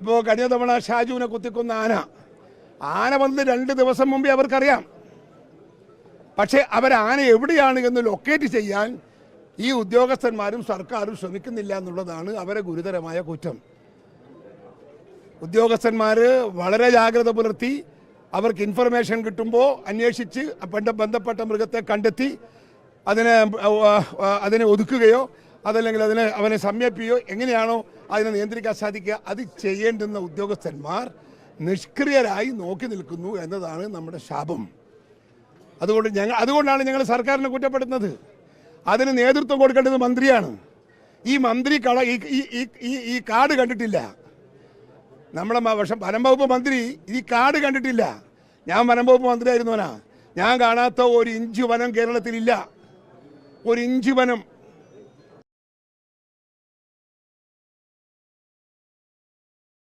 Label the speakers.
Speaker 1: ഇപ്പോൾ കഴിഞ്ഞ തവണ ഷാജുവിനെ കുത്തിക്കൊന്ന ആന വന്ന് 2 ദിവസം മുമ്പേ അവർക്കറിയാം. പക്ഷേ ആന എവിടെയാണ് എന്ന് ലൊക്കേറ്റ് ചെയ്യാൻ ഈ ഉദ്യോഗസ്ഥന്മാരും സർക്കാരും ശ്രമിക്കുന്നില്ല എന്നുള്ളതാണ് അവരെ ഗുരുതരമായ കുറ്റം. ഉദ്യോഗസ്ഥന്മാർ വളരെ ജാഗ്രത പുലർത്തി അവർക്ക് ഇൻഫർമേഷൻ കിട്ടുമ്പോൾ അന്വേഷിച്ച് ബന്ധപ്പെട്ട മൃഗത്തെ കണ്ടെത്തി അതിനെ ഒതുക്കുകയോ അതല്ലെങ്കിൽ അവനെ സംരക്ഷിക്കുകയോ എങ്ങനെയാണോ അതിനെ നിയന്ത്രിക്കാൻ സാധിക്കുക അത് ചെയ്യേണ്ടുന്ന ഉദ്യോഗസ്ഥന്മാർ നിഷ്ക്രിയരായി നോക്കി നിൽക്കുന്നു എന്നതാണ് നമ്മുടെ ശാപം. അതുകൊണ്ടാണ് ഞങ്ങൾ സർക്കാരിനെ കുറ്റപ്പെടുത്തുന്നത്. അതിന് നേതൃത്വം കൊടുക്കേണ്ടത് മന്ത്രിയാണ്. ഈ മന്ത്രി ഈ കാർഡ് കണ്ടിട്ടില്ല. നമ്മുടെ വനം വകുപ്പ് മന്ത്രി ഈ കാർഡ് കണ്ടിട്ടില്ല. ഞാൻ വനം വകുപ്പ് മന്ത്രി ആയിരുന്നവനാ. ഞാൻ കാണാത്ത 1 ഇഞ്ച് വനം കേരളത്തിലില്ല. 1 ഇഞ്ച് വനം